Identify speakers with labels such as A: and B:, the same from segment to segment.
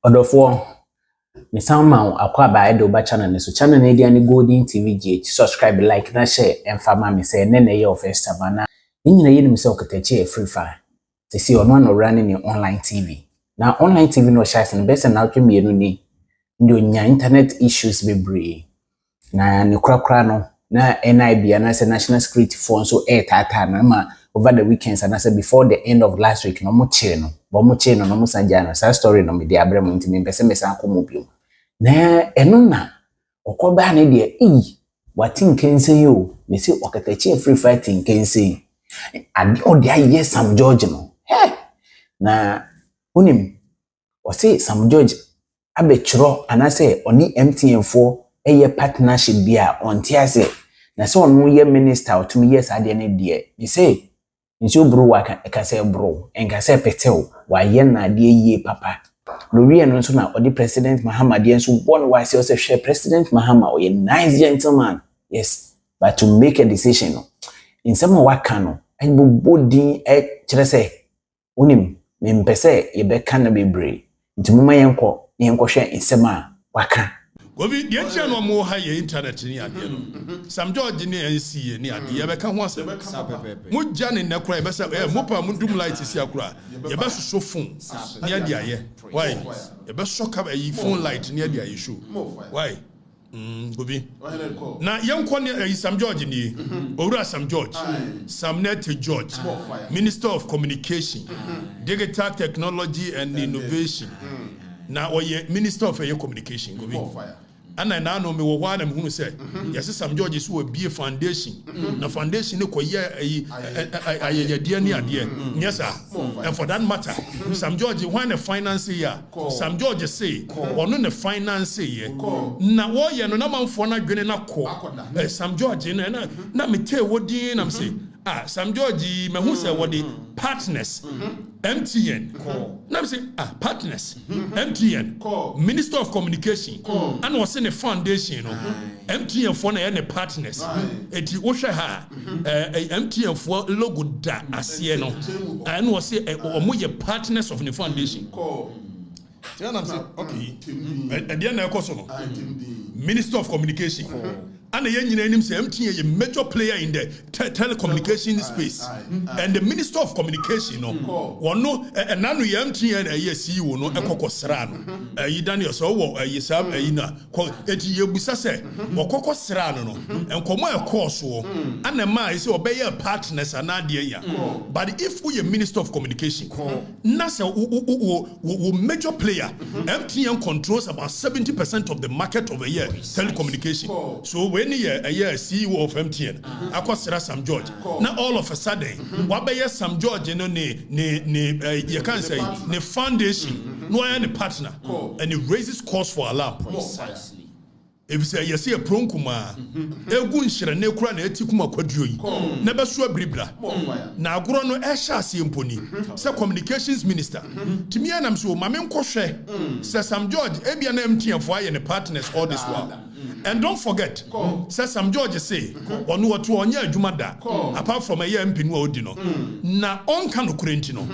A: Odofo me sound akwa ba edo ba channel so channel na dia ni Golden TV GH subscribe like na share emfa me say ne ye of first time na nyina ye nim say Okatakyie Afrifa te see ono no running in online TV na online TV no share sen best na atwe mienu ni ndo nya internet issues bebre na ne krakra no na NIB and as National Security Fund so tata na ma over the weekends and I said before the end of last week no mo che no bo mo che no mo sanja no sa story no me de abrem ntimi pese me san ko mo bio na eno na okoba na de watin kense yo me say Okatakyie Afrifa tin kense ade ode aye Sam George no na unim o say Sam George abechro anase oni MTN fo eye partnership bia onti ase na so onu ye minister otumi yes ade ne de me say nso bro wa ka say bro enka say petel wa ye na ade yie papa lori no so na odi president Muhammad yen so born wa say o share president Muhammad o ye nice gentleman yes but to make a decision no in some wa kan no en bodi kire say onim me mpese ye be kan na bebre ntimuma yenko hwe nsema wa kan
B: Gobi the entia no mo ha ye internet ni ade no Sam George ni NCA ni ade ye be ka ho asem mo gya ne ne kura ye be say mo pa mo dum light si akura ye be so phone ni ade aye why ye be so ka yi phone light ni ade aye show why Gobi na yenko ni Sam George ni owura Sam George Samnet George Minister of Communication Digital Technology and Innovation na oye Minister of Communication Gobi ana na no me wo wa na me hunu say yes Sam George so be foundation na foundation ne koye ayeyade ni ade yes sir and for that matter Sam George when the finance here Sam George say ono ne finance here na wo ye no na manfo na dwene na ko Sam George na me te wodi na me say Sam George me hu say wodi partners MTN na me say partners MTN Minister of Communication and was in a foundation no MTN for na partners eti wo hwe ha MTN for logo da ase no and was say omo ye partners of the foundation then I'm say okay and then na ekoso no Minister of Communication and the young say MTN a major player in the telecommunication space and the Minister of Communication no one no nanu MTN a CEO no ekokosra no Daniel so wo yisab na eti yebusa se okoko sra no enkomo ekoso and ma say obey partners anade ya but if we a Minister of Communication na say wo major player MTN controls about 70% of the market of a year telecommunication so when a year CEO of MTN akosira Sam George now all of a sudden wabeye Sam George no you can say the foundation no any partner and it raises cost for alarm precisely if you say you see a pronkuma egu nhire ne kura na etikuma kwaduo yi na beso abribra na agoro no ehya ase emponi say communications minister timi anam so mame nkohwe say Sam George ebia na MTN for aye ne partners all this while and don't forget say Sam George say onu watu onye adwuma da apart from a year MP no odi no na on kan okurenti no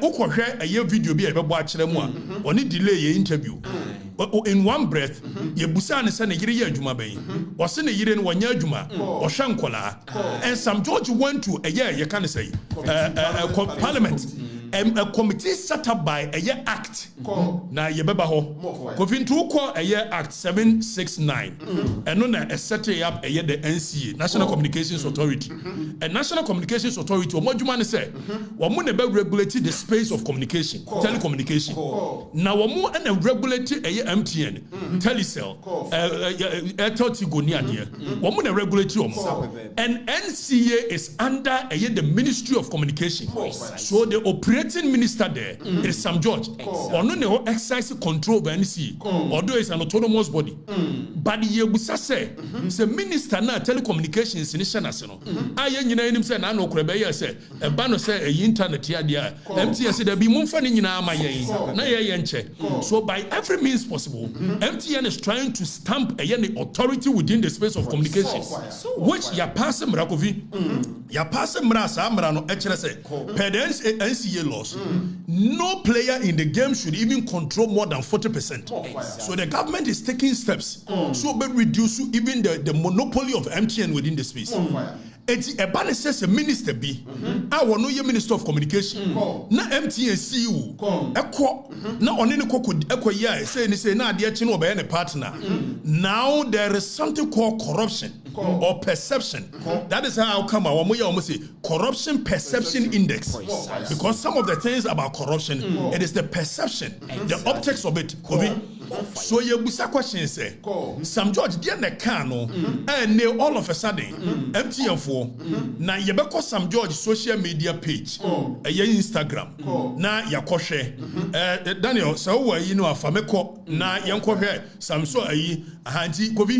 B: ukohwe aye video bi e bebo a kire mu a oni delay ye interview in one breath ye busa ne say ne yire ye adwuma ban o se ne yire no wanya adwuma o hwe nkola and Sam George went to a year ye kan say parliament a committee set up by a year act na ye beba ho kofintu ko a year act 769 and no na set up a year the NCA National Communications Authority and National Communications Authority o moduma ne say wo mo ne be regulate the space of communication telecommunication na wo mo na regulate a year MTN Telecel Airtel Tigo ni ade wo mo na regulate wo and NCA is under a year the Ministry of Communication so the operating minister there is Sam George or no exercise control over NCA although it's an autonomous body but ye busa say minister na telecommunications initial national aye nyina enim say na no kura ye say e ba no say e internet ya dia MTN say there be mumfa ni nyina ama ye na ye nche so by every means possible MTN is trying to stamp a authority within the space of communication which ya pass mrakovi ya pass mra sa mra no e kire say pedens NCA laws, no player in the game should even control more than 40%. So the government is taking steps so we reduce even the monopoly of MTN within the space. Eti ebane says a minister be I no ye minister of communication na MTN CEO ekwo na one ne kokodi ekwo ya say na ade echi no be ne partner. Now there is something called corruption or perception. That is how come I say corruption perception index, because some of the things about corruption it is the perception, the optics of it. So you busa question say Sam George dey na can no and all of a sudden MTN for na ye be call Sam George social media page Instagram na yakwohwe Daniel so yi no afameko na yenkwohwe Sam so ayi ahanti kobi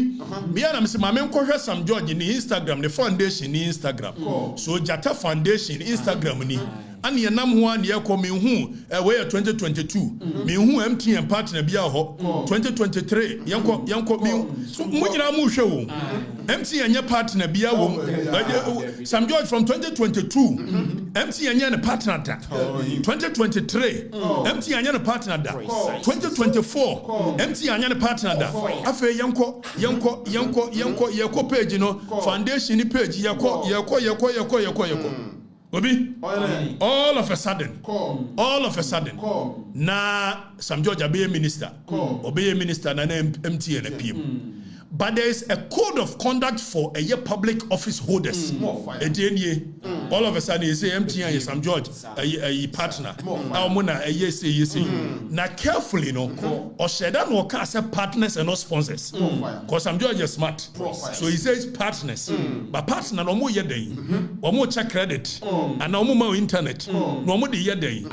B: me na me se ma me nkwohwe Sam George ni Instagram, the foundation ni Instagram. So Jata Foundation Instagram ni ani enam ho an ye ko me hu we 2022 me hu MTN partner bia ho 2023 yanko me so mo nyina mo hwe wo MTN nye partner bia wo Sam George from 2022 MTN nye ne partner da 2023 MTN nye ne partner da 2024 MTN nye ne partner da afa yanko yako page no foundation ni page yako Obi, all of a sudden, na Sam George obey minister na MTN PM. But there is a code of conduct for a public office holders. All of a sudden you say MTN is Sam George a partner. Now carefully or Shedan will cast partners and not sponsors. Because Sam George is smart. So he says partners. But partner no more yede. Or more check credit. And no more internet. No more the yede.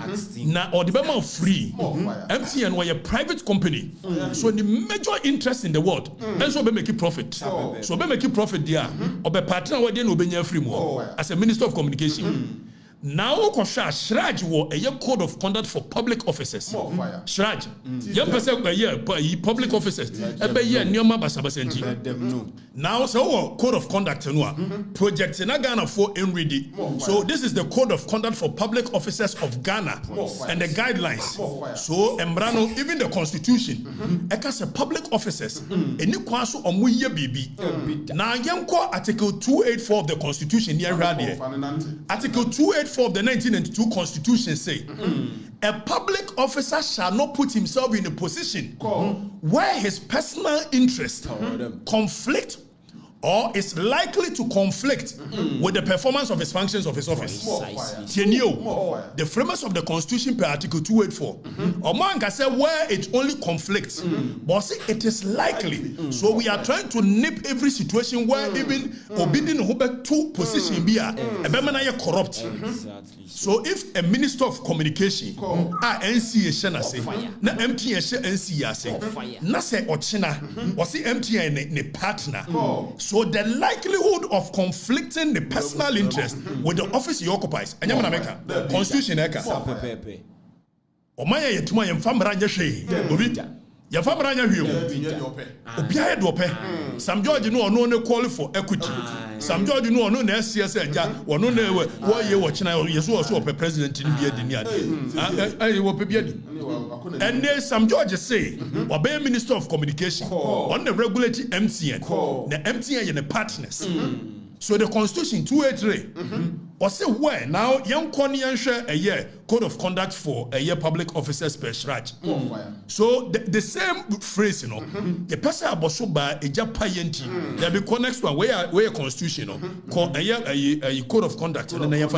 B: Now or the bema free. MTN were a private company. So the major interest in the world. And so make it profit. So be make it profit there. Or be partner where they no be free more. As a Minister of Communication. Now Okosha Shraj wo a code of conduct for public officers. Shraj. Young person public officers. Ebe ye nyoma basabasenti. Now so code of conduct no project in Ghana for ready. So this is the code of conduct for public officers of Ghana and the guidelines. So embrano even the constitution ekase public officers eni kwaso omuye bibi. Now yanko article 284 of the constitution here Article 284 of the 1992 Constitution say, a public officer shall not put himself in a position where his personal interest conflict or is likely to conflict with the performance of his functions of his office. The framers of the Constitution per Article 284. Oman can say where it only conflicts, but see it is likely. So we are trying to nip every situation where even obedient Hubert two position be a corrupt. So if a Minister of Communication NCA shana say na MTN NCA say na say ochina or see MTN ne partner. So the likelihood of conflicting the personal interest with the office he occupies, and Yamaka, Constitution Eka. Omaya yetuma yemfamra nyehwe. Obi. Yemfamra nyehwe. Obiaye dope. Sam George no call for equity. Sam George no SCS eja, no wo ye wo china yeso so president ni bia dini ade. Wo pe bia di. And then Sam George say, obey Minister of Communication on the regulatory MTN. The MTN is the partners. So the Constitution 283 or say where now young Konian share a year code of conduct for a year public officers per shraj. So the same phrase, the person aboso by a japayenti. There be next one where Constitution called a code of conduct and then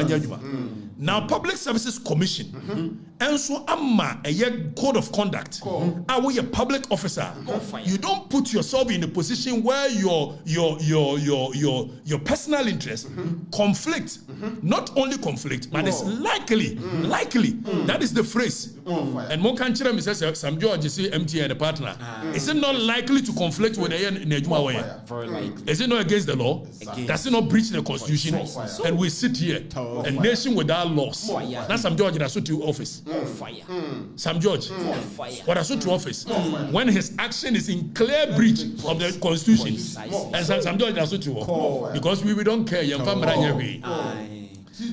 B: now Public Services Commission and so amma a year code of conduct. Are we a public officer? You don't put yourself in a position where your personal interest conflict, not only conflict, but it's likely. That is the phrase. And more can chira me says Sam George say MTN the partner. Is it not likely to conflict with a Nejuma way? Very likely. Is it not against the law? Does it not breach the Constitution? And we sit here, a nation without laws. That's Sam George that's to office. Sam George, what that's to office when his action is in clear breach of the Constitution. And Sam George that's to because we don't care.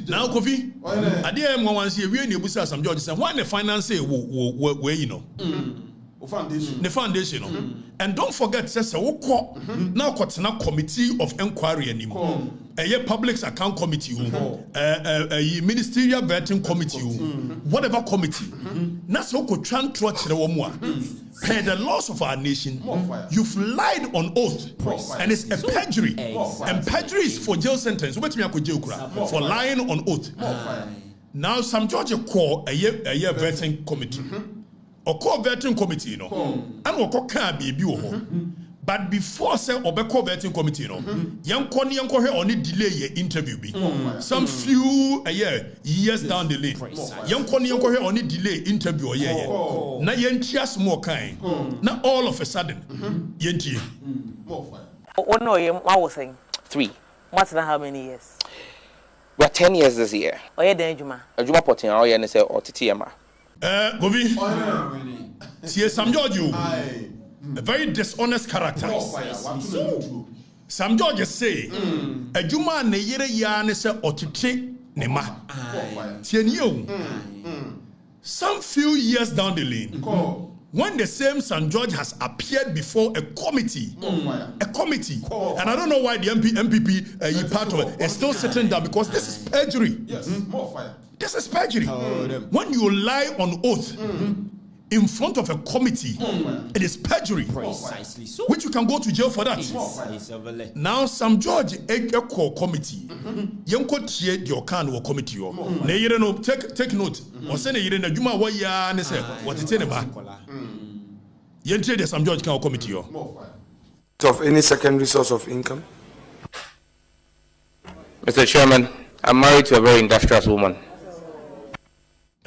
B: Now, Kofi, I dare more once a year, you some George said, why the finance where you know? The foundation, and don't forget, says now got committee of inquiry anymore. A public account committee, a ministerial vetting committee, whatever committee. That's how could transfer per the laws of our nation. You've lied on oath, and it's a perjury. And perjury is for jail sentence. Wait me, I could jail for lying on oath. Now, some judge call a year vetting committee. Or call vetting committee, you know, and or can be but before say or call vetting committee, you know, young here only delay your interview be some few years down the lane. Young here only delay interview a year. Now yen just more kind. Now all of a sudden, yenti.
C: Oh no, I was saying 3. What's that? How many years?
D: We're 10 years this year.
C: Oh yeah, then Juma.
D: Juma potting our year and say or TTMA.
B: Govi, see some George, a very dishonest character. Some George say, a Juma ne yere yarn is or to take Nema. Some few years down the lane, when the same St. George has appeared before a committee, and I don't know why the MPP part of it is still sitting down because this is perjury.
E: Yes, more fire.
B: This is perjury. When you lie on oath in front of a committee, it is perjury.
F: Precisely so.
B: Which you can go to jail for that. Now, some judge call committee. Yanko tie your can or committee. Take note. Or send a year in a Juma waya and say what it's in a back. Yentre some judge can committee.
G: Of any secondary source of income?
D: Mr. Chairman, I'm married to a very industrious woman.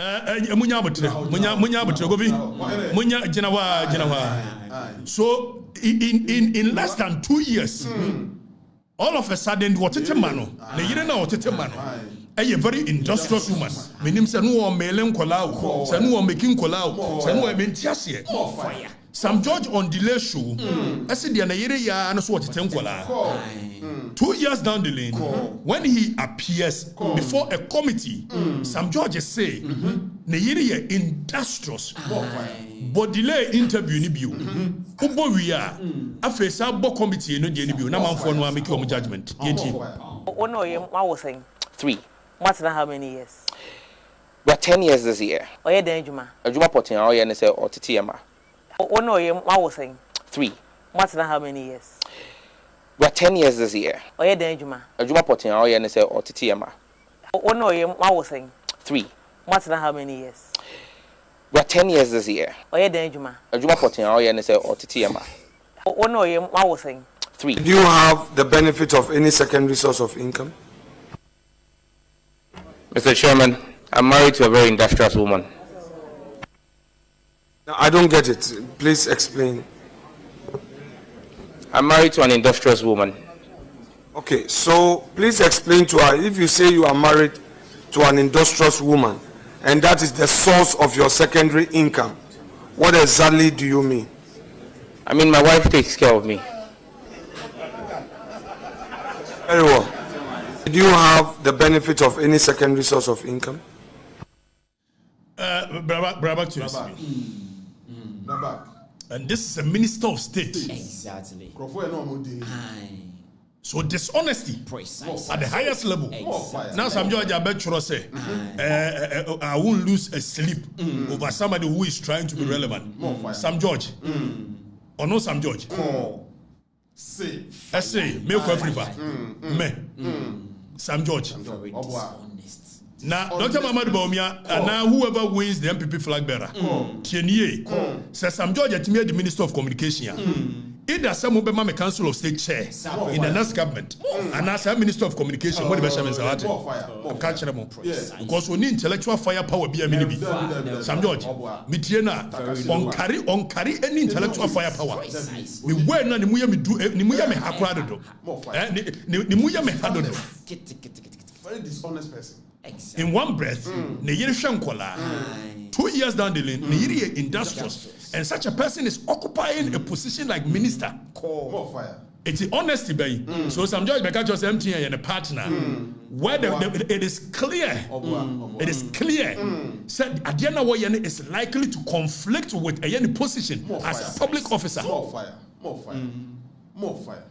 B: So in less than 2 years, all of a sudden, what it mano? The year now what it mano? A very industrious woman. Meaning, Sanu mailing kolau, Sanu making kolau, Sanu mentiasie. Some judge on delay show. I said the Nigeria and so what it 2 years down the lane, when he appears before a committee, some judges say, Nigeria industrious, but delay interview nibiu. Ubo we are a face up committee no denibu. Now I'm for no make your judgment.
C: Oh no, I was saying
D: 3.
C: What's that? How many years?
D: We're 10 years this year.
C: Oh yeah, then Juma.
D: Juma potting our year and say or TTMA.
C: Oh no, I was saying
D: 3.
C: What's that? How many years?
D: We're 10 years this year.
C: Oh yeah, then Juma.
D: Juma potting our year and say or TTMA.
C: Oh no, I was saying
D: 3.
C: What's that? How many years?
D: We're 10 years this year.
C: Oh yeah, then Juma.
D: Juma potting our year and say or TTMA.
C: Oh no, I was saying
D: 3.
G: Do you have the benefit of any secondary source of income?
D: Mr. Chairman, I'm married to a very industrious woman.
G: No, I don't get it. Please explain.
D: I'm married to an industrious woman.
G: Okay, so please explain to her. If you say you are married to an industrious woman and that is the source of your secondary income, what exactly do you mean?
D: I mean, my wife takes care of me.
G: Very well. Do you have the benefit of any secondary source of income?
B: Brother to and this is a minister of state.
F: Exactly.
B: So dishonesty
F: Precisely.
B: at the highest level.
F: Exactly.
B: Now some judge I bet you say I won't lose a sleep over somebody who is trying to be relevant. Some judge. Or no some judge. I say milk Afrifa. Me. Some judge.
F: Very dishonest.
B: Now, Dr. Mamad Baumia, and now whoever wins the MPP flag bearer, Tienier, says some judge at me, the Minister of Communication. Either some will be my Council of State chair in the next government, and as a Minister of Communication, what the Basham is out catch them because we need intellectual firepower be a mini. Some judge, Mitiena, on carry any intellectual firepower. We were not the Muya me do, Nimuya me Hakrado, Nimuya me Hadodo.
E: Very dishonest person.
B: In one breath, Neyiri Shankola, 2 years down the lane, Neyiri industrious, and such a person is occupying a position like minister.
E: More fire.
B: It's honesty, baby. So some judge because just MTN and a partner, where it is clear, it is clear. Said Adiana Wayane is likely to conflict with any position as a public officer.
E: More fire.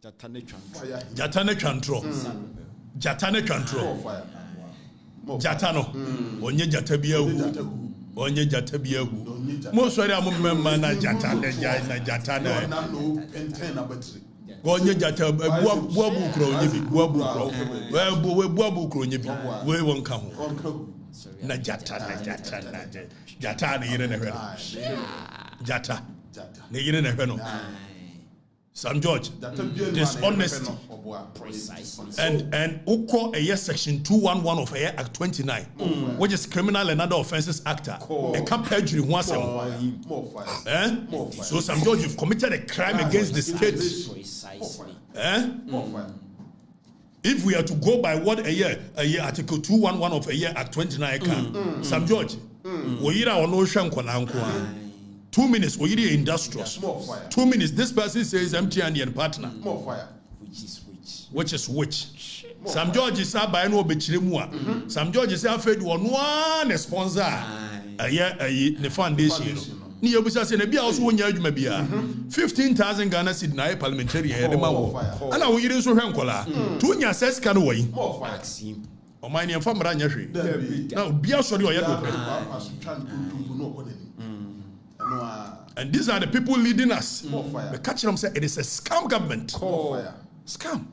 B: Jatane control. Jatano. Onye jatabiahu. Onye jatabiahu. Most of them member na jatane. Onye jatabiahu. Buabu kro nyebi. Buabu kro nyebi. We won't come. Na jatane yire ne hweno. Jata. Ne yire ne hweno. Sam George, dishonesty, and Uko a year section 211 of Act 29, which is Criminal and Other Offences Act, a camp perjury once a month. So Sam George, you've committed a crime against the state. If we are to go by what a year Article 211 of a year Act 29 can, Sam George, we are on ocean 2 minutes, we are industrious. 2 minutes, this person says MTN and partner.
E: More fire.
B: Which is which? Some George is up by no bechirimua. Some George is afraid one sponsor. The foundation. Ni obusa se na bia also wonya adwuma bia 15,000 Ghana cedi na parliamentary e de ma wo ana wo yire so hwe nkola to nya access kan wo yi o man ye famra nya hwe na bia so de o ye do pe. And these are the people leading us. The catch them say it is a scam government. Scam.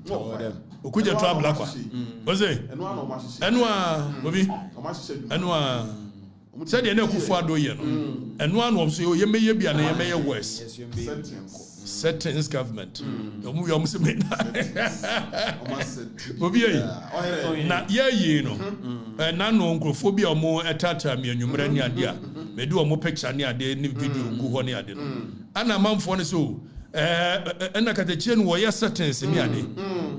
B: Okuja trouble akwa. Oze. Enwa bobi. Enwa said the Kufu Ado ye no. Enwa no so ye meye bia na ye meye worse. Settings government. Omu yo mse me. Bobi ye. Na ye no. Na no nkrofobia omo etata me anwumra ni ade a. Me do omo picture ni ade ni video gu ho ni ade no. Ana manfo ne so ena katechie no ye settings ni ade.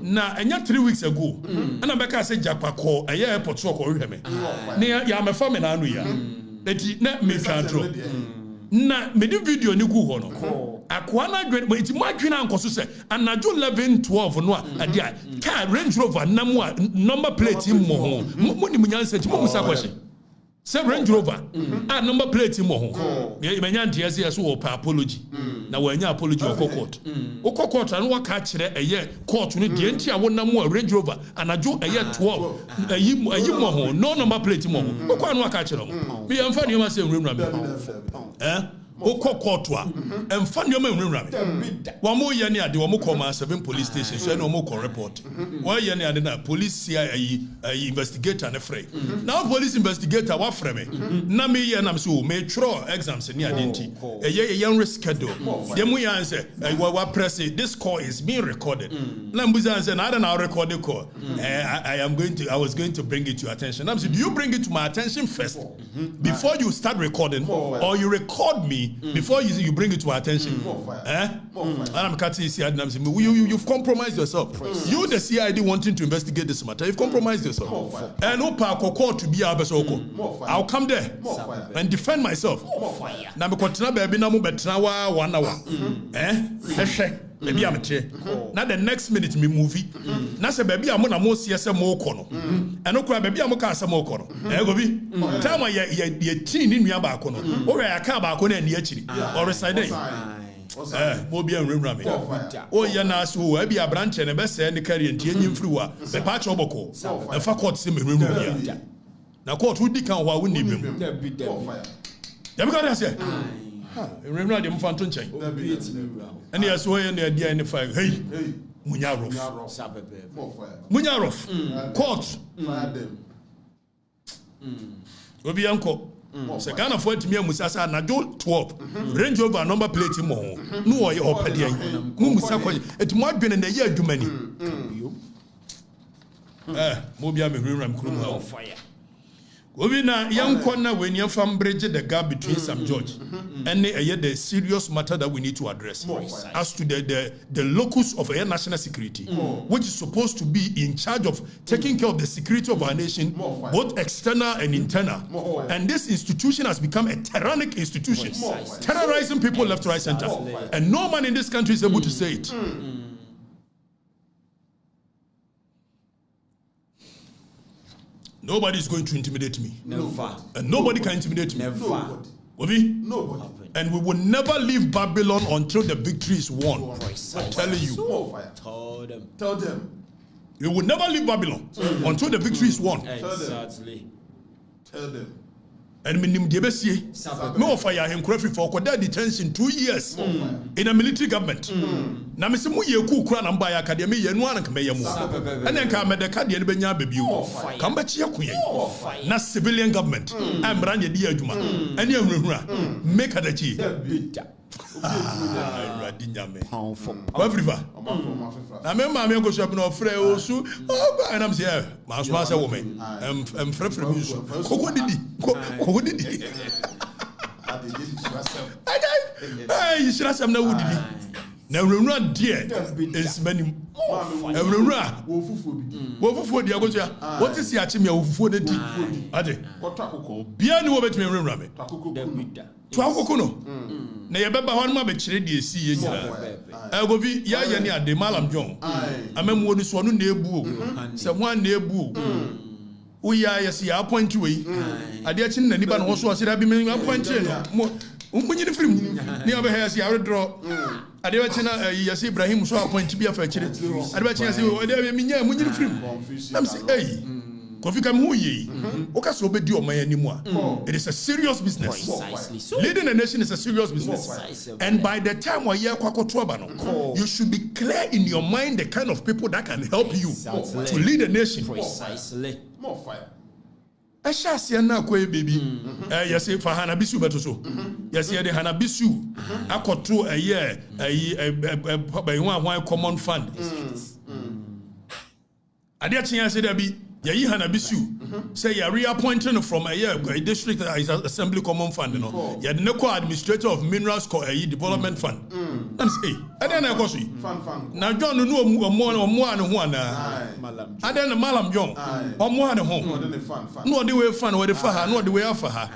B: Na enya 3 weeks ago. Ana beka say japa ko eye airport so ko hweme. Ne ya me fa me na anu ya. Eti na me twa na me di video ni gu ho no. Akwa na dwen but iti mo adwena ankoso se anajo 11:12 no ade a car Range Rover na mo number plate mo ho. Mo ni munyanse ti mo musa kwahye. Say Range Rover number plate mo ho. Me nya ntia se so pa apology. Na wanya apology okokot. Okokot na waka kire eye court no de ntia wona mo Range Rover anajo eye 12 ayi mo ho no number plate mo ho. Okwa no waka kire mo. Me yamfa ne ma se nwura me. Okokot a emfa ne ma nwura me. Wa mo ye ne ade wa mo coma 7 police station so na mo ko report. Wa ye ne ade na police ayi investigator ne frey. Now police investigator wa frey me. Na me ye na so me tro exams ne ade nti. Eye ye reschedule. Dem we answer wa press this call is being recorded. Na mbuza answer na na record the call. I was going to bring it to your attention. I'm saying do you bring it to my attention first before you start recording or you record me before you bring it to my attention? And I'm cutting CID. You've compromised yourself. You, the CID, wanting to investigate this matter, you've compromised yourself. And Opa to be Abesoko. I'll come there and defend myself. Now, baby, now 1 hour. Baby, I'm now the next minute me movie. Now say baby, I'm gonna more see more kono. And no cry, baby, I'm gonna say more kono. Go be. Tell me ye teen in your back kono. Or a car back on and actually or a side day. Mobi and Rimrami. Oh, yana so I be a branch and a best and the carry and Tian Flua, the patch of Boko, a fakot sim in Rimrami. Now, court would decount why we need him. Democrat said. Remember the Phantom chain. And yes, way in the idea in the fire. Hey, Munyarov. Court. Will be uncle. Second of what me Musasa Najo 12. Range Rover number plate more. No, I open the Musaka. It's more than a year too many. Mobia me Ram Krum fire. Govina young corner when you from bridge the gap between Sam George and the serious matter that we need to address as to the locus of air national security, which is supposed to be in charge of taking care of the security of our nation, both external and internal. And this institution has become a tyrannic institution, terrorizing people left, right, center. And no man in this country is able to say it. Nobody is going to intimidate me.
F: Never.
B: And nobody can intimidate me.
F: Never.
B: Nobody. And we will never leave Babylon until the victory is won. I'm telling you.
F: Tell them.
B: We will never leave Babylon until the victory is won.
F: Exactly.
E: Tell them.
B: And me offer ya him for kwada detention 2 years in a military government. Na me se mu ye ku kura na mba ya academy ye nu an ka me yemu. And then ka me de ka de be nya bebi o. Ka mba chi yaku ye. Na civilian government. Am ran ye di adwuma. Ene ahurahura. Make adachi. Afrifa. Na me ma me go shop na ofre osu. And I'm say ma so say woman. Frefre mi so. Koko didi. Koko didi. Hey, you should have some na wudidi. Na awurahura dear is many. Awurahura wofufuo di agosia. What is ya chimia wofufuo de di. Ade. Bia ni wo betime awurahura me. Twakoko no. Na ye beba ho ma be kire de esi ye nyira. Gobi ya ye ni ade malam jon. Amemu ni so no na ebu o. Se ho na ebu o. Uya yesi ya appoint we. Ade achi na nipa no ho so asira bi me appoint no. Munyi ni film ni abe ha yesi ya draw. Ade achi na yesi Ibrahim so appoint bi afa kire. Ade achi yesi ade me nya munyi ni film. Am say hey. Kofi kam hu ye. Oka so obedi oman animu a. It is a serious business. Leading a nation is a serious business. And by the time we hear kwakoto aba no, you should be clear in your mind the kind of people that can help you to lead a nation.
F: Precisely.
E: More fire.
B: Asha sia na koe baby. Yes for Hanabisu beto so. Yes ye the Hanabisu akoto one common fund. Ade achi say there be Yayi Hanabisu say you reappointing from a district assembly common fund, you know. You the co administrator of minerals development fund. And say, I don't know what now John no more and one. I don't know Malam John or more than home. No the way fun where the faha, no the way for her.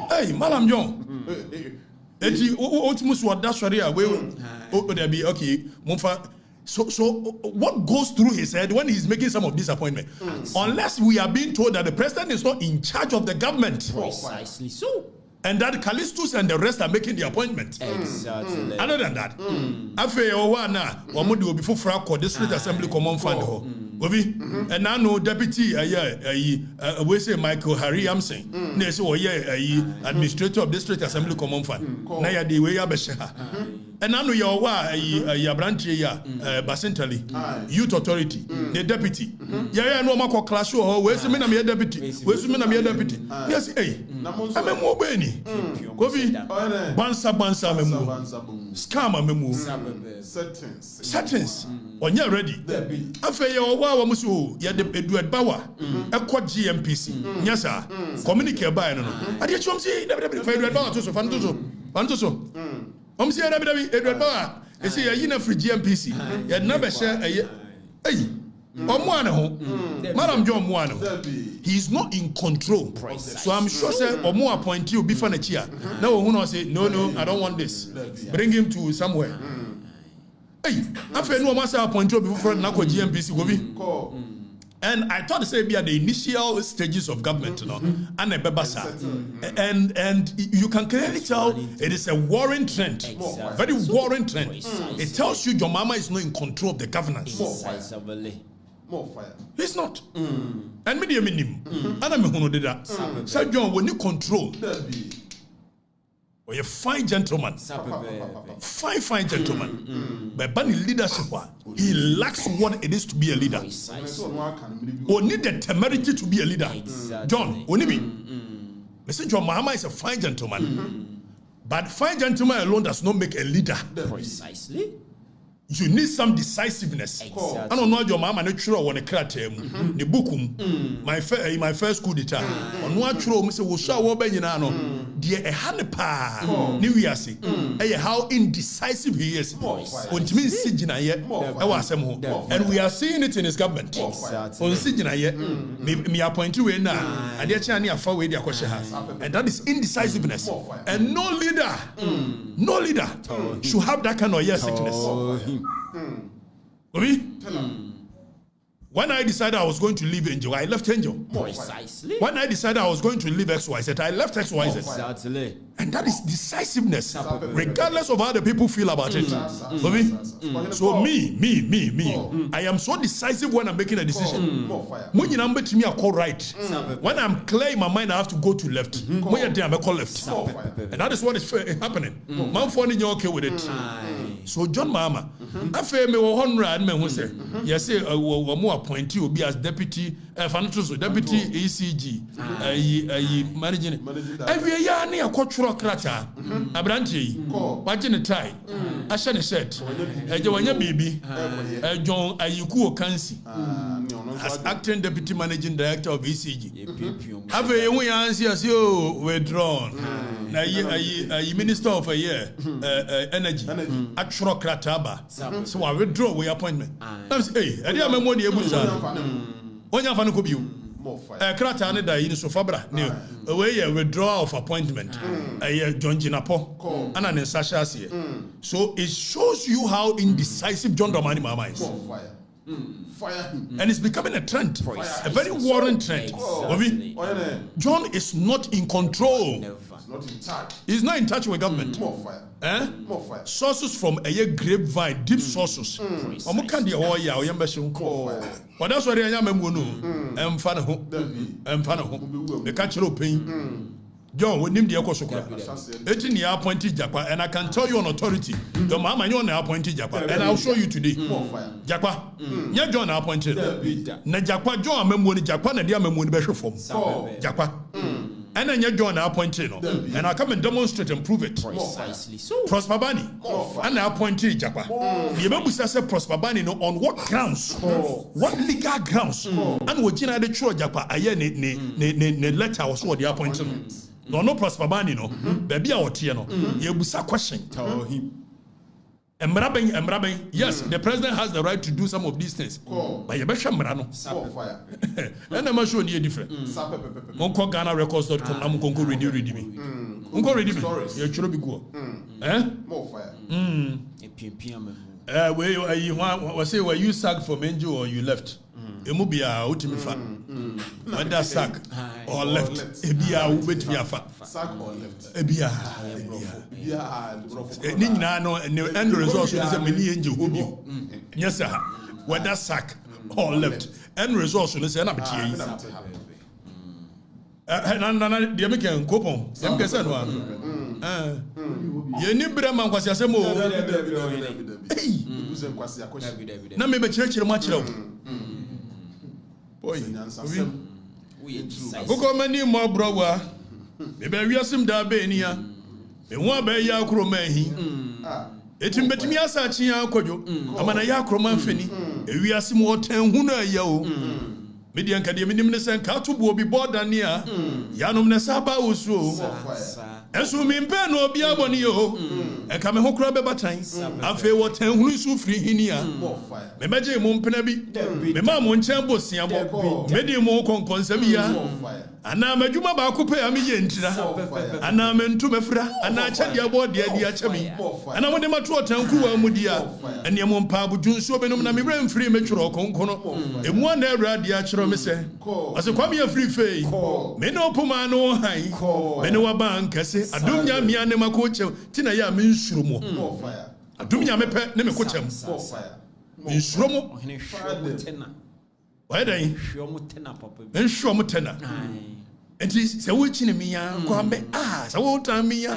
B: Hey, Malam John. Eti ultimus what that's right here. Will there be okay, Mumfa. So what goes through his head when he's making some of this appointment? Unless we are being told that the president is not in charge of the government.
F: Precisely so.
B: And that Callistus and the rest are making the appointment.
F: Exactly.
B: Other than that, Afe Owana, Wamudu will be for Frako, District Assembly Common Fund. And now no deputy, we say Michael Harry Amsing, administrator of District Assembly Common Fund. Naya de way Abesha. And now you are branch Basentali, Youth Authority, the deputy. Yeah, no Mako clash or where's the minimum deputy? Where's the minimum deputy? Yes, hey, I'm a more Benny. Kofi, Bansa memu, Scammer memu, settings. When you're ready, after your wow, Musu, you had the Edward Bauer, a quad GMPC, Yasa, communicate by no. I did some say, Edward Bauer to Fantoso. See Edward Bauer, they say a yin free GMPC, you had never share a hey. Madam John Mwano, he is not in control. So I'm sure say or more appointee will be for next year. No one will say no, I don't want this. Bring him to somewhere. Hey, after no master appointee before Nako GMPC will be. And I thought to say be at the initial stages of government, you know, and a bebasa, and you can clearly tell it is a warring trend, very warring trend. It tells you your mama is not in control of the governance.
E: More fire.
B: He's not. And me minim. And I'm who did that. So John, when you control, or a fine gentleman, fine gentleman, but bunny leadership, he lacks what it is to be a leader. Or need the temerity to be a leader. John, Onibi, Mr. John Mahama is a fine gentleman, but fine gentleman alone does not make a leader.
F: Precisely.
B: You need some decisiveness. I don't know your mama no true on a kratem, the bookum, my first coup d'etat. On what true, Mr. Wusha Wobenano, dear a hanepa, New Year see, how indecisive he is. On to me, Sijina yet, and we are seeing it in his government. On Sijina yet, me appoint you in now, and yet Chani are far away their question has, and that is indecisiveness. And no leader should have that kind of sickness. When I decided I was going to leave Angel, I left Angel.
F: Precisely.
B: When I decided I was going to leave XYZ, I left XYZ.
F: Exactly.
B: And that is decisiveness, regardless of how the people feel about it. So me, I am so decisive when I'm making a decision. When you number to me, I call right. When I'm clear in my mind, I have to go to left. When you're there, I call left. And that is what is happening. Man, finding you okay with it. So John Mama, I feel me 100 men who say, yes, we more appoint you be as deputy deputy ECG, managing. Every year near cultural crata, Abranti, watching the tie, I shall said, Joanna baby, John Ayuku Kansi, as acting deputy managing director of ECG. Have a young answer as you withdrawn. A minister of a year, energy, actual crataba. So I withdraw my appointment. Hey, I didn't remember the when you have a Kratane da in so fabra, away a withdrawal of appointment, a John Jinapo, and an Sasha. So it shows you how indecisive John Dramani Mama is. Fire. And it's becoming a trend, a very worrying trend. John is not in control.
E: Not in touch.
B: He's not in touch with government.
E: More fire. More fire.
B: Sources from a grapevine, deep sources. Omukandi oya oyambashu. But that's what I am. Mfano. The cultural pain. John, we name the Ekosokra. 18 year appointed Japa, and I can tell you on authority. Your mama, you're appointed Japa, and I'll show you today. Japa, you're John appointed. Na Japa, John, Memoni Japa, and dear Memoni Besho form. Japa. And then you're John appointed, and I'll come and demonstrate and prove it.
F: Precisely so.
B: Prosper Bani, and I appointed Japa. The Bible says Prosper Bani on what grounds? What legal grounds? And what Gina the Chua Japa, I ne letter was what the appointment. No Prosper Bani, no, baby out here, no, you will say question. Tell him. And yes, the president has the right to do some of these things. But you better Mrano. And I'm sure you're different. Monko Ghana Records.com, I'm going to read me. Unko read me. You're sure be good.
E: More fire.
B: Were you sacked from Angel or you left? Emubia Utimifa. Whether sack or left. Ebia wait me afa.
E: Sack or left.
B: Ebia. Nina no and the end result is a mini angel who you. Yes, sir. Whether sack or left. End result is an appeal. And the American coupon. Some can say one. You need Brahman was a semo. Now maybe church much low. Boy, go many more brother. Maybe we are some Darbania. And one by Yakromahi. It in between us at Yakojo. I'm an Yakroman Finny. We are some more 10 Huna Yao. Median Cademinis and Katu will be bored than near Yanum Nasaba was so. As we mean, Ben or Biabonio, and come home crab about time. I feel what 10 who is so free in here. Maybe Monpenabi, my mom won't chamber Siamo, Medium more consevia. And now my Juma Bakupe Amientra, and I'm in Tumefra, and I tell you about the idea to me. And I want them to attend Mudia, and Yamon Pabu Jun Sobenum Namiran free metro concono, and one there radiatro misse. As a quamia free fay, Meno Pumano high, Menoa Bank, I say, Adumia Mianema coach, Tinaya means Shrumo. Adumia Mepe, name a coach. In Shromo, why they? And Shomutena. And she's a witch in me, so what time me,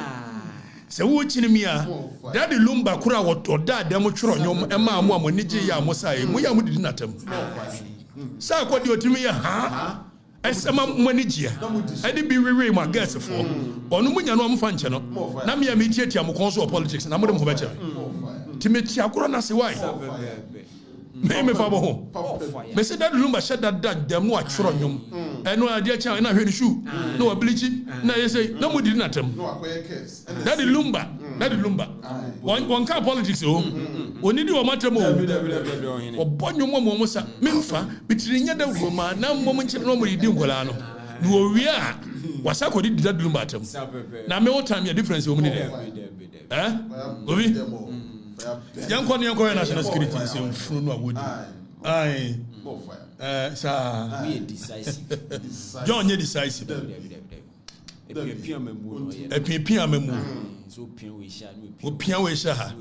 B: so witch in me, Daddy Lumba Kura or Dad Demotra, and Mamma Moniji Mosai, Muyamu did not tell. So what do you to me, huh? I said, Monigia, I did be re my guess for. On Muyan Fanchano, Namia Mitia Muconso politics, and I'm going to better. timeti akoro na se why me fa bo ho me say that lumba shed that dem no atworo nyom eno ade acha na hwe ni shoe na wabilichi na yesay na mudi na tem that lumba one kind politics o oni di o matem o obonyo mo sa memfa bitiri nya da roma na mom nche no mo di ngola no na owie a wasa ko di that lumba tem na me what time your difference o mni there obi Yankon national security is in front of Woody. Aye. Sir.
F: We are decisive.
B: John, you're decisive.
F: A memu. So pian we shall.
B: We pian we shall.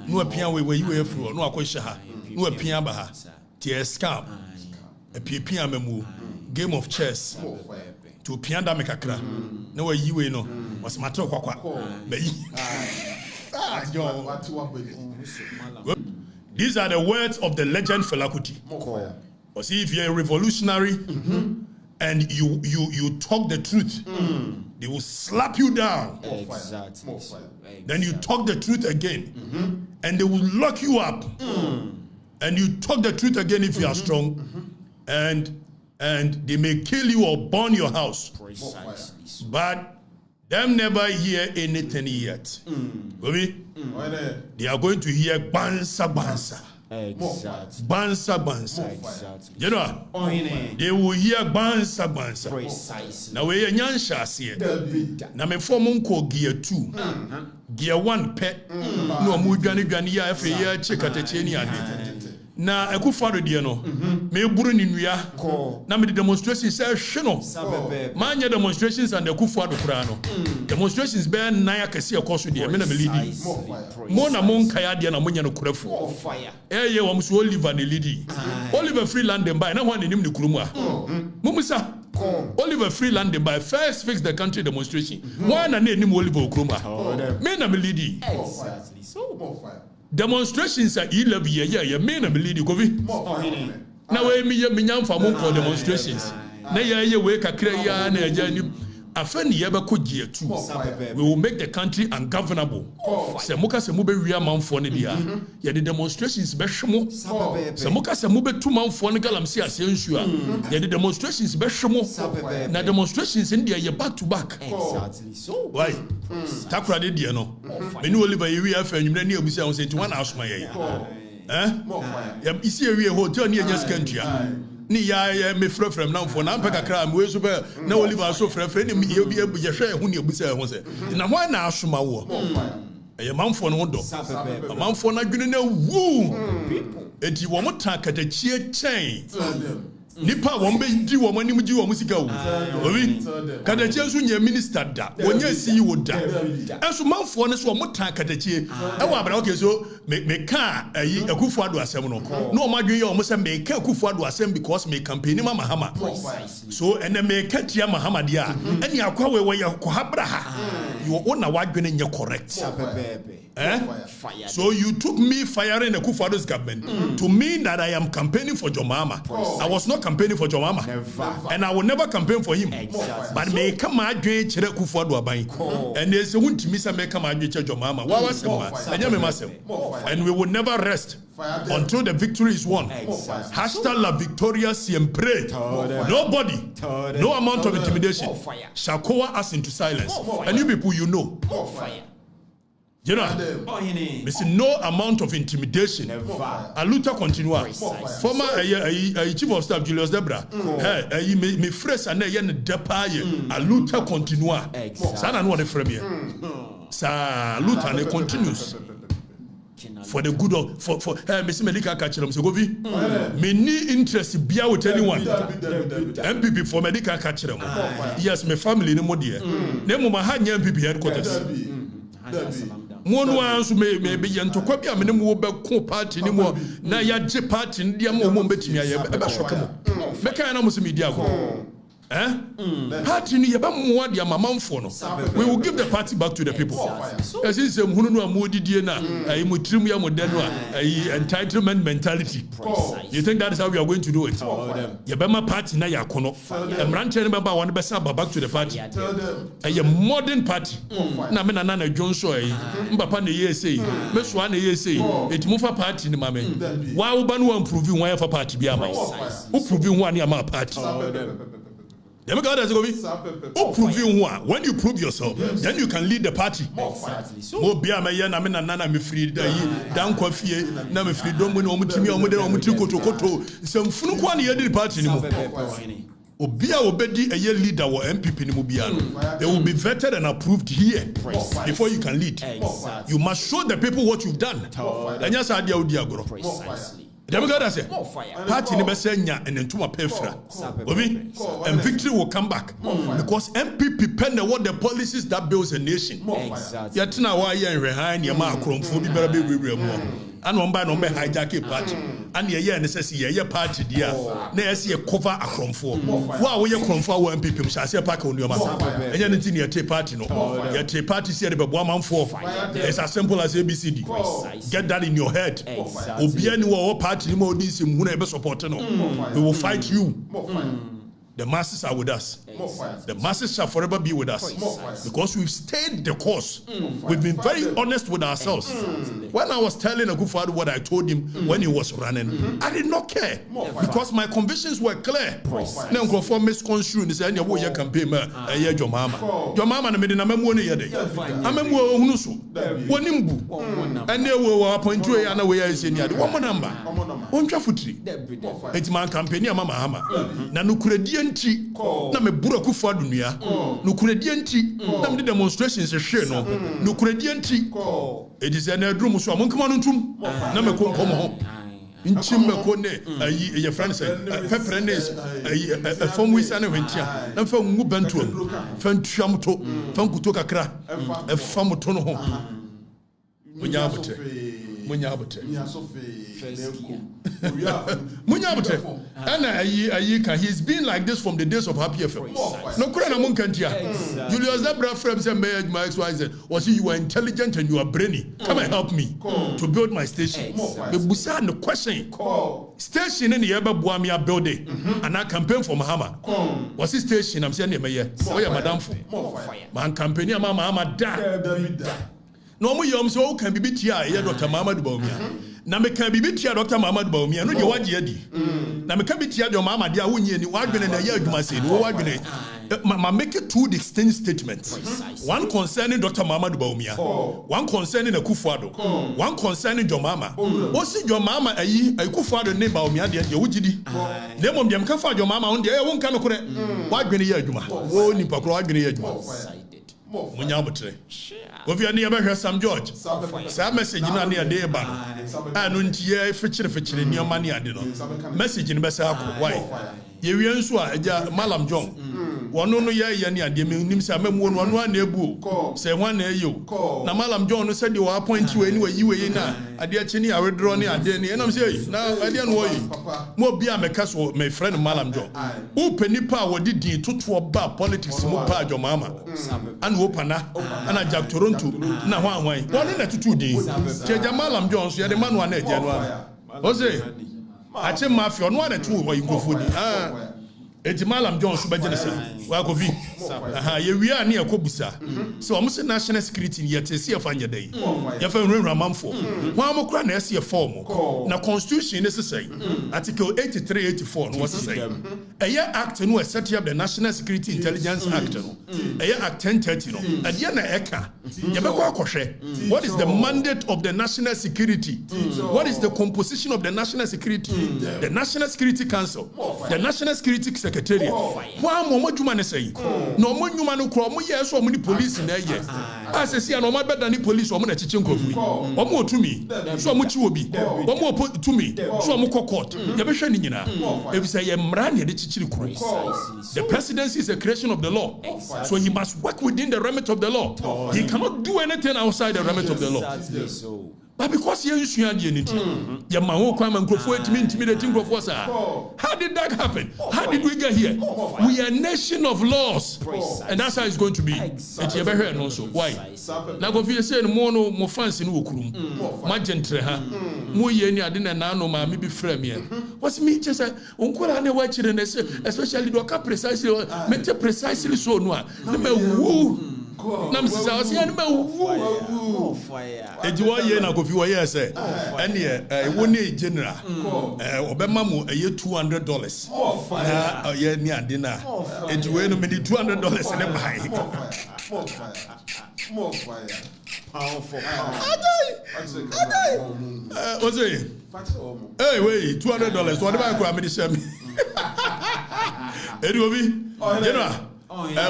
B: No pian we where you were from. No akosha. No pian baha. Tie scam. A pian memu. Game of chess. To pian da mekakra. No way you know. Was matter kwakwa. These are the words of the legend Fela Kuti. Or see, if you're a revolutionary and you talk the truth, they will slap you down.
F: Exactly.
B: Then you talk the truth again, and they will lock you up. And you talk the truth again if you are strong, and they may kill you or burn your house.
F: Precisely.
B: But them never hear anything yet. They are going to hear bansa.
F: Exactly.
B: Bansa.
F: Exactly.
B: You know, they will hear bansa.
F: Precisely.
B: Now we are nyansha here. Now me form unko gear 2. Gear 1 pet. No mu dwani ya efe ya chekate ni ade. Na ekufado de no me buru ni nua na me demonstrations say hwe no manya demonstrations and ekufado kura no demonstrations be na ya kase ekoso de me na me lead mo na mon kaya de na monya no kurafo ye wo mso Oliver ne lead Oliver Freeland dem by na ho anim ne kurumu a mumusa Oliver Freeland by first fix the country demonstration why na enim Oliver okroma me na me lead
F: Exactly. So
B: demonstrations are 11 year me na me lead govi na we mi nyamfa mo ko demonstrations na ye we kakra ya na eja ni afani ye be ko gie tu we will make the country ungovernable se muka se mu be wi amanfo ne dia ye the demonstrations be hwemo se muka se mu be tu manfo ne galamsi asensu a ye the demonstrations be hwemo na demonstrations in dia ye back to back
F: exactly. So
B: why takura de dia no me ni Oliver ye wi afa nwumre ne obusi a won wana asoma ye ya isi wi hotel ne nya skantua ni ya me frefrem na mfo na mpeka kra me we so be na Oliver so frefre ni ye bi ye hwe hu ne obusi a ho se na ho na asoma wo e manfo no do manfo na dwene na wu enti wo mota Okatakyie chen nipa won be di wo manim gi wo musika wo obi Okatakyie so nya minister da wonya CEO da enso manfo ne so mota Okatakyie e wa abra okay so me ka ayi Akufo-Addo asem no no o madwen ye o mo se me ka Akufo-Addo asem because me campaign ma Mahama so ene me ka tia Mahama dia ene akwa we ye ko habra ha you na wadwen nye correct so you took me firing Akufo-Addo's government to mean that I am campaigning for Jomama. I was not campaigning for Jomama. And I will never campaign for him. But me come my dream chere Akufo-Addo aban. And they say won't me say me come my dream chere Jomama. What was and we will never rest until the victory is won. Hasta la victoria siempre. Nobody, no amount of intimidation shall coer us into silence. And you people, you know. You know, there's no amount of intimidation. Aluta continua. Former chief of staff Julius Debra. Hey, me fresh and yen depaye. Aluta continua. Sana no the frame here. Sa aluta ne continues. For the good of for Mr. Medical Kachelem so govi me need interest bia with anyone MPP for Medical Kachelem yes my family no more there na mo ma ha nya MPP headquarters mo no anso me be yentokwa bia me ne mo be ko party ni mo na ya je party ndi am mo betimi aye be shoka mo me kan na mo se media go Party ni yaba mo dia mamamfo no. We will give the party back to the people. As is hunu no amodidie na ayi mutrim ya modern ayi entitlement mentality. You think that is how we are going to do it? Yaba party na yakono. Emrante ne baba won be sa back to the party. A modern party. Na me na Johnson ayi mbapa na ye say me so na ye say it move party ni mame. Why we ban one proving one for party bi ama. Who proving one ya ma party? When you prove yourself, then you can lead the party. Mo bia me ye na me nana me free dan kwafie na me free dom no omutimi omudere kotokoto semfunu kwa na ye di party ni mo. Obia obedi a year leader or MPP ni mo bia no. They will be vetted and approved here before you can lead. You must show the people what you've done. Anya sa dia odi agoro. Democrat say party never say nya and entuma pefra. And victory will come back because MPP pen what the policies that builds a nation. Yet now why you rehind your mark for the better be more. And one by number hijack a party. And ye necessary ye party dear. Na see a cover a crom for. Why will you come for one MPP shall say pack on your man? And you need your tea party no. Your tea party said about 1 man 4. It's as simple as ABCD. Get that in your head. Obiani or party ni mo this in who support no. We will fight you. The masses are with us. The masses shall forever be with us because we've stayed the course. We've been very honest with ourselves. When I was telling Akufo-Addo what I told him when he was running, I did not care because my convictions were clear. Now Akufo misconstrued and said, "You campaign, your mama. Your mama na me na memu ne yede. Amemu ohunu so. Wonimbu. And they were appointed to ya na we ya ise ni ade. One more number. Ontwa futiri. Eti man campaign ya mama hama. Na nukuredie nti na me buru Akufo-Addo nua nukuredie nti na me demonstrations hwe no nukuredie nti it is an edrum so amonkama no ntum na me konkom ho nchim me ko ne ayi ye friend say peppernes ayi from we san wentia na fa ngu bantuam fa ntuam to fa nkuto kakra fa moto no ho munyabote and he's been like this from the days of Happy FM. No kuna munkantia. Julius Zebra from say my XYZ was you were intelligent and you are brainy. Come and help me to build my station. The busa no question. Station in the Eba Buamia building and I campaign for Mahama. Was his station? I'm saying oh yeah, madam for man campaign Mama da. No mo yom so can be tia ya Dr. Muhammad Bawumia. Na me can be tia Dr. Muhammad Bawumia no de waje adi. Na me can be tia Muhammad dia wonye ni wadwene na ya adwuma se ni wadwene. Ma make it two distinct statements. One concerning Dr. Muhammad Bawumia, one concerning Akufo-Addo, one concerning Jomama. Osi Jomama ayi Akufo-Addo ne Bawumia de wugidi. Dem om dem ka fa Jomama on de won ka no kore. Wadwene ya adwuma. Wo ni pakro wadwene ya adwuma. Munyabotre. Ovi ani abehwe Sam George. Sa message na ne ade ba. Anu ntie fechire ni oma ne ade no. Message ni besa akọ why? Ye wi nso a eja Malam John. Wono no ye ne ade me nim sa mamu no anu na ebu. Se hwan na eyo. Na Malam John no se de wa appoint we ni wa yiwe na ade achi ni awedro ni ade ni. Enam se na ade no wo yi. Mo bia meka so my friend Malam John. Who penipa a wodi din totoo ba politics mo pa Jomama. Anu opana ana Jack Toronto na hwan woni na tutu din. Che Malam John so ye de manu na eje no. O say ache mafia no na tu wo ingofodi. Eti Malam John so beje say wa ko vi ye wi ani ekobusa so omo se national security yet se afanya dai ye fa nwenra mamfo hwan mo kra na se form na constitution ne say article 83 84 no was say eye act no set up the National Security Intelligence Act no eye act 1030 no ade na eka ye be kwa kohwe what is the mandate of the national security, what is the composition of the national security, the National Security Council, the National Security Secretariat. Hwan mo dwuma ne say no mo nnwuma no kro mo ye so mo ni police na ye asesi na mo beda ni police o mo na chiche nkofui o mo otumi so mo chi obi o mo otumi so mo court ye be hwe ni nyina if say ye mra na de chichiri kuro. The presidency is a creation of the law, so he must work within the remit of the law. He cannot do anything outside the remit of the law. But because you use unity, your man come and grow intimidating grow for. How did that happen? How did we get here? We are a nation of laws, and that's how it's going to be. It's ever heard also. Why? Now, if you say more fancy no kurum, more gentle, more yeni adina nano ma maybe frame here. What's me just say? Uncle ane watch it and especially do a precisely, meant precisely so no. Woo. Nam sisa osi anu ma wu fire ejiwa ye na kofi wo ye say ene e woni general obema mu eye $200 na ye ni ade na ejiwe no me di $200 ne buy
E: More fire. Pound for pound.
B: What's it? Hey, wait, $200. What about I me share me? Eduobi, general.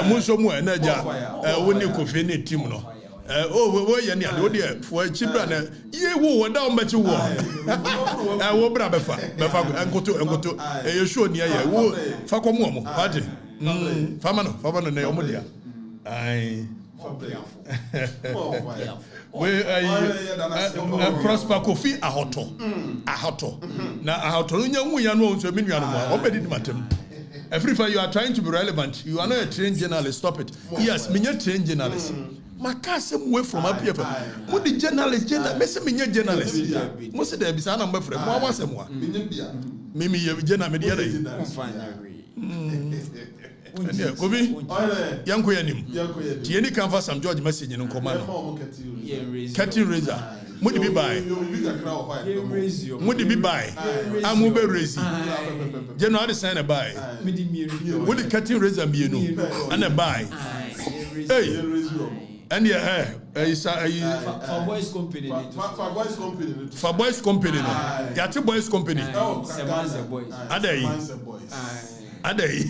B: Munso mu enaja woni kofi ne team no wo ye ne ade de for chibra na ye wo da o machi wo wo bra befa enkoto ye show ne ye wo fa komo mo ade fama no na omo dia ai we prosper kofi ahoto na ahoto nya wu ya no nso menua no mo obedi di matem. Afrifa, you are trying to be relevant. You are not a trained journalist. Stop it. Yes, me a trained journalist. My car some way from up here. What the journalist? Me journalist. Most of the bisa na mbefre. Mo wa se mo. Mimi ye journal media dey. Kobi, yanko yanim. Tieni canvas some George message in Komano. Cutting razor. Mudi bi buy. Mudi bi buy. Amu be raise. General sign a buy. Mudi cutting razor be no. And a buy. Hey. And yeah,
F: for boys company.
B: For boys company. Yati boys company.
F: Semanse boys.
B: Adey.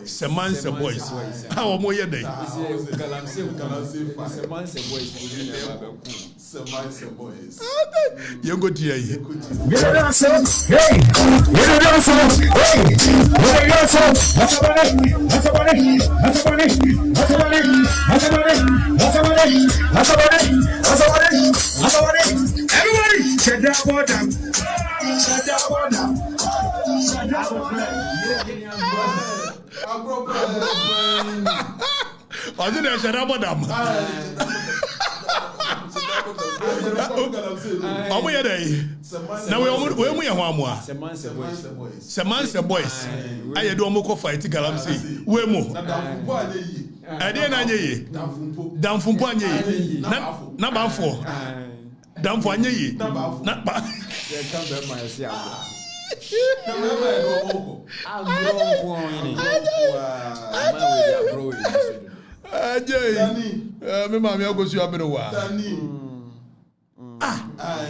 B: Semanse boys. How mo ye dey?
F: Semanse boys.
E: Semanse boys.
B: You go to here.
H: Everybody, shut down.
B: I didn't shut up, madam. Omo ye dey. Na we mu ye ho amoa. Semanse boys. Aye do omo ko fight galamsey. We mu. Ade na nye ye. Damfumpo anye ye. Na bafo. Damfo anye ye. Na ba.
F: They come back my see
B: me mama agosu abere wa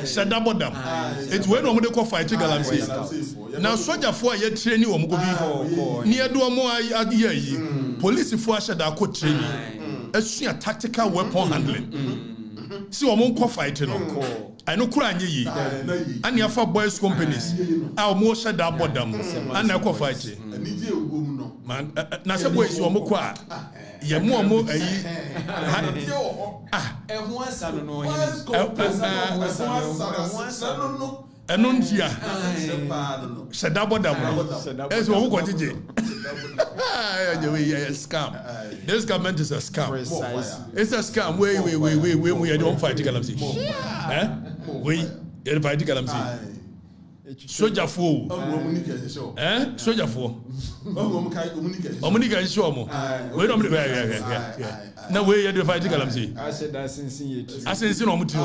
B: Shadabodam. It's when we go fight galamsey. Now soldier for ye training wo mko bi. Near do mo aye police for shada ko training. Esua tactical weapon handling. See wo mko fight no. I know kura anye yi. Ani afa boys companies. A mo Shadabodam. Ana ko fight. Man na se boys wo mko a ye mo ayi
F: ehun asano no
B: enuntia Shadabodam eso wo ko jeje scam. This government is a scam. It's a scam. We don't fight galamsey. We don't fight galamsey. Soldier fool. Soldier fool. Omunika show mo. We don't na we you fight galamsey.
F: I said that since
B: no muti.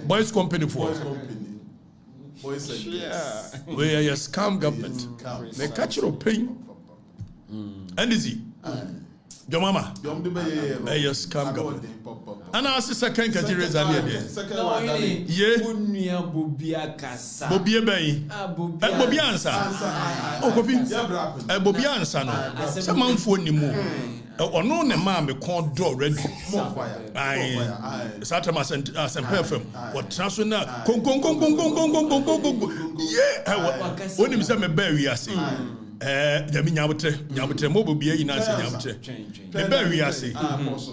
B: Boys company for.
E: Boys
B: we are a scam government. They catch your pain. And is he? Your mama. A scam government. And I see second category is there. Yeah.
F: Bobia kasa.
B: Bobia bay. Bobia answer. Oh, Kofi. Bobia answer no. Some man phone ni mo. Ono ne ma me kon door ready. Aye. Satama sempe fm. What transfer kon. Yeah. When him say me bear we ase. Jami nyabutre mo bobia yi na se nyabutre. The be wi ase.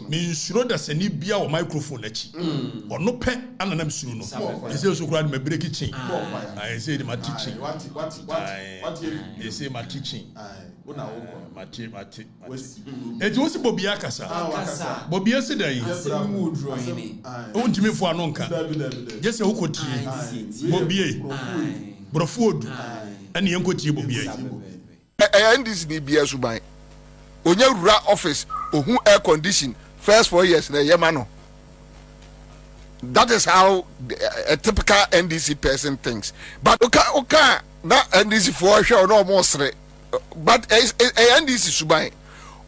B: Me nsuro da sani bia o microphone achi. Ono pe ananam suru no. Ese so kura me break chin. I say the my teaching.
E: What
B: They say my teaching.
E: Una
B: Mati. Eti wo si bobia kasa. Bobia se dai. O ntimi fo anonka. Just say ukotie. Bobia. Brofodu. Ani yenkotie bobia.
H: NDC ni bia suban. Onye rura office ohun air condition first 4 years na yema no. That is how a typical NDC person thinks. But okay, that NDC for sure no more sre. But a NDC suban.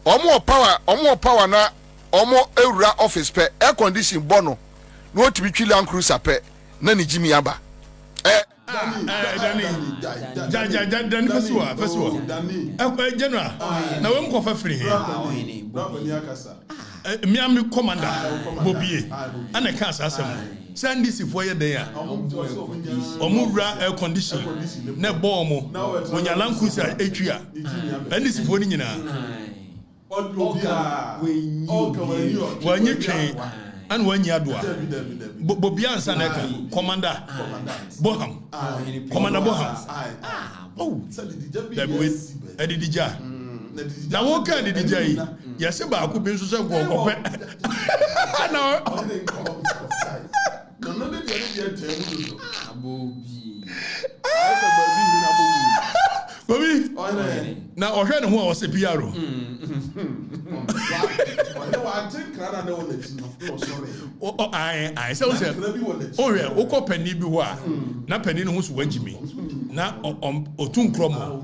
H: Omo power na omo ewura office pe air condition bono. No to be Chilean cruiser pe na ni Jimmy aba.
B: Danny first general na we mko fa free me am commander bobie ana ka asasem sandi si for ye den ya omura air condition na bo mo onyalan kusa etwa andi si for ni nyina wanyi twen an wanyi adoa bobia ansa na ka commander boham commander boham oh edidija na won ka edidija yi yase ba ko bi nso se gogope na
E: no dey tell
B: Bobby na ohwe ne ho a wose piaro I say ohwe ukọ pani bi ho a na pani no ho so wagimi na otun kromo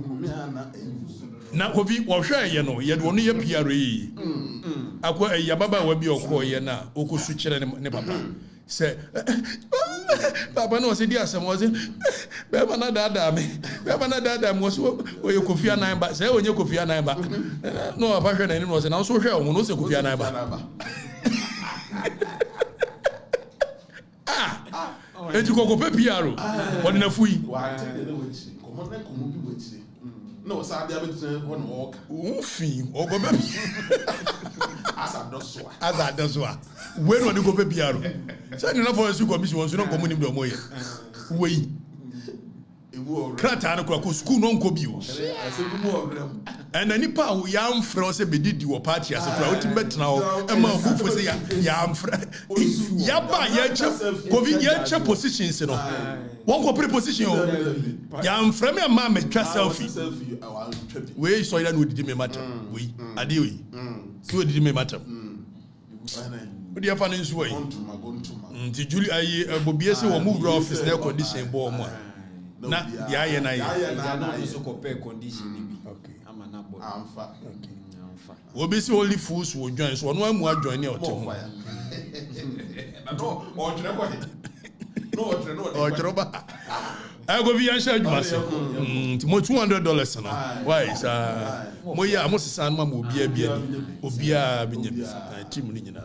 B: na Bobby ohwe ye no ye do no ye piaro yi akọ ya baba wa bi okọ ye na okosu kire ne papa say Papa no say dia asem was be na dada me was oye Kofi Anan ba say onye Kofi Anan ba no papa hwe na ni no say na so hwe o no say Kofi Anan ba enti koko pe piaro wodi na fui
E: no sa dia betu won walk
B: ufi ogo be asa doswa we no go pe piaro say na for su commission won so no communim do moye we krata na ko school no nko bi o and nipa wo yam frɛ se bedidi wo party ase kra wotim betena wo e ma hufo se yam frɛ ya ba ya che covid ya che positions no won ko preposition o yam frɛ me ma me twa selfie we so ida no didi me matter we ade we so didi me matter odi afa no nso yi nti Julie ayi bobie se wo mu wura office na condition bo mo na ya na
F: no so compare condition ni bi ama na bo
E: amfa
B: obi si only fools will join so no amu join ni otem
E: no o
B: ba I go via share adwumase mo $200 na why sa mo ya mo sesa no ma obi a bi obi a bi nya team ni nyina